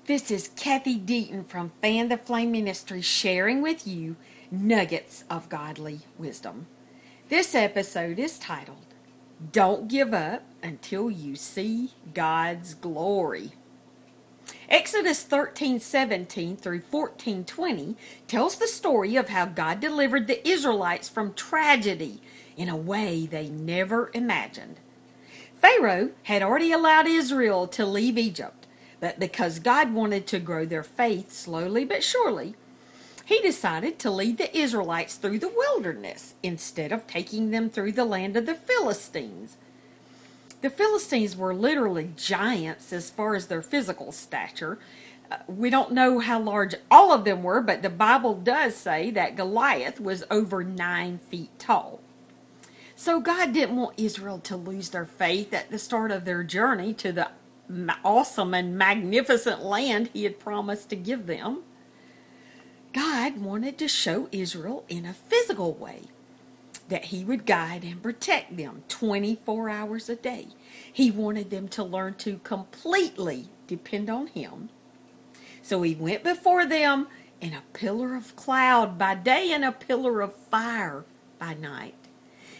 This is Kathy Deaton from Fan the Flame Ministry sharing with you nuggets of godly wisdom. This episode is titled, Don't Give Up Until You See God's Glory. Exodus 13:17 through 14:20 tells the story of how God delivered the Israelites from tragedy in a way they never imagined. Pharaoh had already allowed Israel to leave Egypt, but because God wanted to grow their faith slowly but surely, he decided to lead the Israelites through the wilderness instead of taking them through the land of the Philistines. The Philistines were literally giants as far as their physical stature. We don't know how large all of them were, but the Bible does say that Goliath was over 9 feet tall. So God didn't want Israel to lose their faith at the start of their journey to the awesome and magnificent land he had promised to give them. God wanted to show Israel in a physical way that he would guide and protect them 24 hours a day. He wanted them to learn to completely depend on him. So he went before them in a pillar of cloud by day and a pillar of fire by night.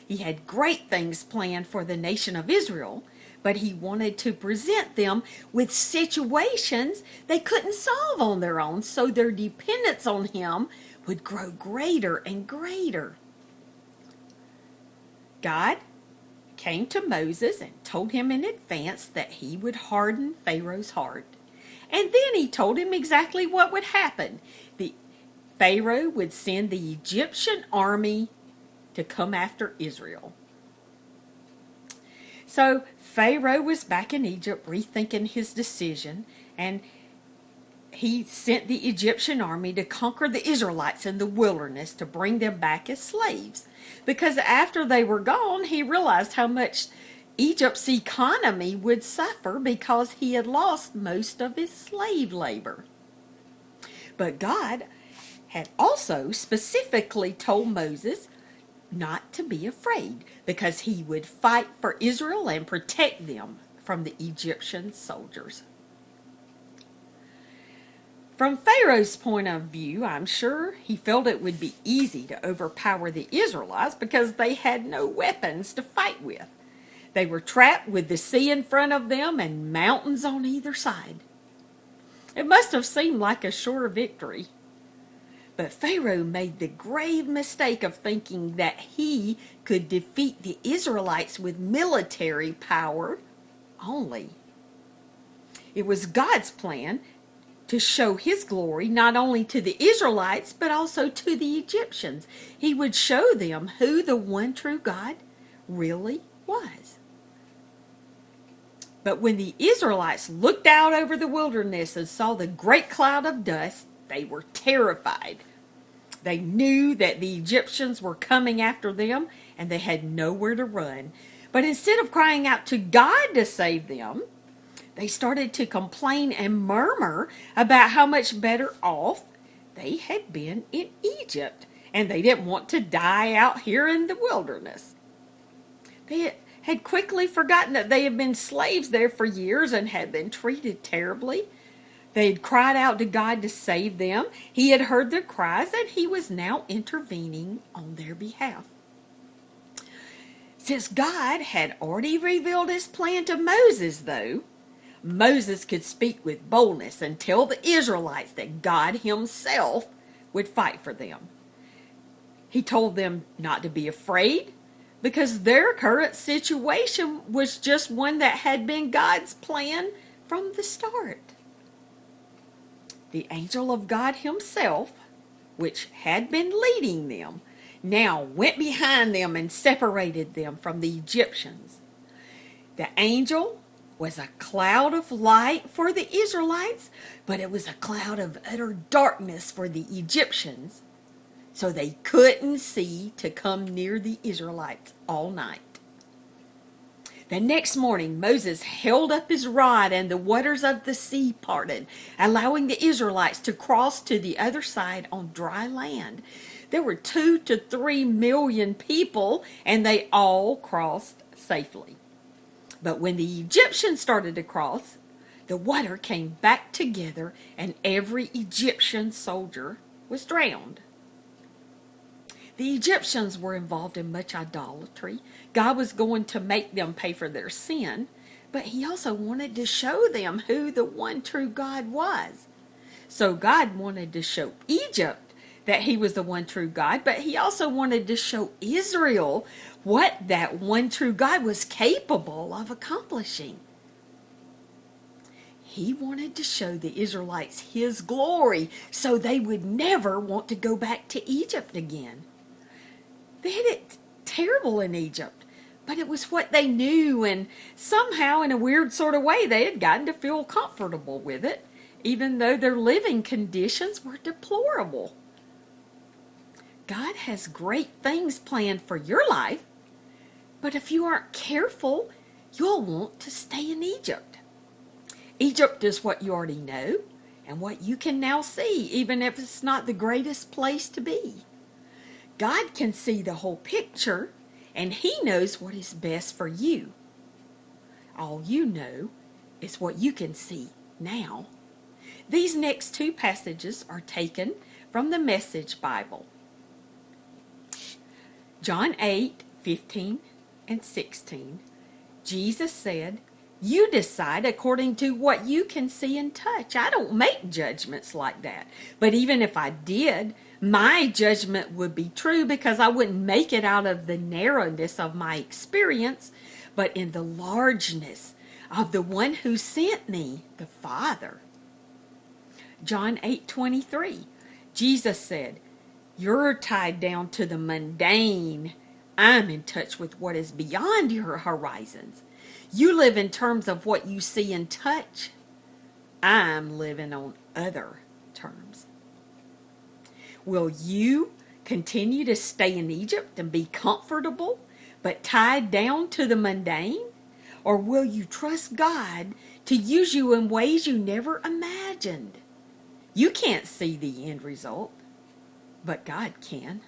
He had great things planned for the nation of Israel, but he wanted to present them with situations they couldn't solve on their own, so their dependence on him would grow greater and greater. God came to Moses and told him in advance that he would harden Pharaoh's heart. And then he told him exactly what would happen. The Pharaoh would send the Egyptian army to come after Israel. So Pharaoh was back in Egypt rethinking his decision, and he sent the Egyptian army to conquer the Israelites in the wilderness to bring them back as slaves. Because after they were gone, he realized how much Egypt's economy would suffer because he had lost most of his slave labor. But God had also specifically told Moses not to be afraid, because he would fight for Israel and protect them from the Egyptian soldiers. From Pharaoh's point of view, I'm sure he felt it would be easy to overpower the Israelites because they had no weapons to fight with. They were trapped with the sea in front of them and mountains on either side. It must have seemed like a sure victory. But Pharaoh made the grave mistake of thinking that he could defeat the Israelites with military power only. It was God's plan to show his glory not only to the Israelites but also to the Egyptians. He would show them who the one true God really was. But when the Israelites looked out over the wilderness and saw the great cloud of dust, they were terrified. They knew that the Egyptians were coming after them, and they had nowhere to run. But instead of crying out to God to save them, they started to complain and murmur about how much better off they had been in Egypt, and they didn't want to die out here in the wilderness. They had quickly forgotten that they had been slaves there for years and had been treated terribly. They had cried out to God to save them. He had heard their cries, and he was now intervening on their behalf. Since God had already revealed his plan to Moses, though, Moses could speak with boldness and tell the Israelites that God himself would fight for them. He told them not to be afraid, because their current situation was just one that had been God's plan from the start. The angel of God himself, which had been leading them, now went behind them and separated them from the Egyptians. The angel was a cloud of light for the Israelites, but it was a cloud of utter darkness for the Egyptians, so they couldn't see to come near the Israelites all night. The next morning, Moses held up his rod, and the waters of the sea parted, allowing the Israelites to cross to the other side on dry land. There were 2 to 3 million people, and they all crossed safely. But when the Egyptians started to cross, the water came back together and every Egyptian soldier was drowned. The Egyptians were involved in much idolatry. God was going to make them pay for their sin, but he also wanted to show them who the one true God was. So God wanted to show Egypt that he was the one true God, but he also wanted to show Israel what that one true God was capable of accomplishing. He wanted to show the Israelites his glory so they would never want to go back to Egypt again. They had it terrible in Egypt, but it was what they knew, and somehow in a weird sort of way they had gotten to feel comfortable with it, even though their living conditions were deplorable. God has great things planned for your life, but if you aren't careful, you'll want to stay in Egypt. Egypt is what you already know and what you can now see, even if it's not the greatest place to be. God can see the whole picture, and he knows what is best for you. All you know is what you can see now. These next two passages are taken from the Message Bible. John 8:15 and 16. Jesus said, "You decide according to what you can see and touch. I don't make judgments like that. But even if I did, my judgment would be true because I wouldn't make it out of the narrowness of my experience, but in the largeness of the one who sent me, the Father." John 8:23. Jesus said, "You're tied down to the mundane. I'm in touch with what is beyond your horizons. You live in terms of what you see and touch. I'm living on other terms." Will you continue to stay in Egypt and be comfortable, but tied down to the mundane? Or will you trust God to use you in ways you never imagined? You can't see the end result, but God can.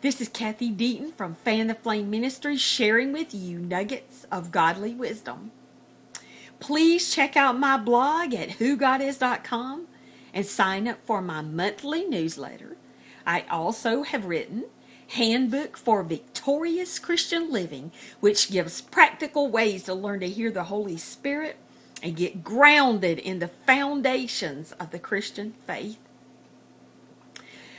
This is Kathy Deaton from Fan the Flame Ministry, sharing with you nuggets of godly wisdom. Please check out my blog at whogodis.com and sign up for my monthly newsletter. I also have written Handbook for Victorious Christian Living, which gives practical ways to learn to hear the Holy Spirit and get grounded in the foundations of the Christian faith.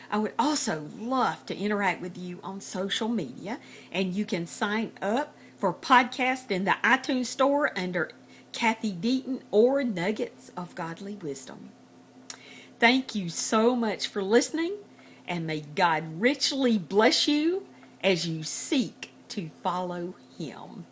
I would also love to interact with you on social media, and you can sign up for podcast in the iTunes store under Kathy Deaton or Nuggets of Godly Wisdom. Thank you so much for listening, and may God richly bless you as you seek to follow Him.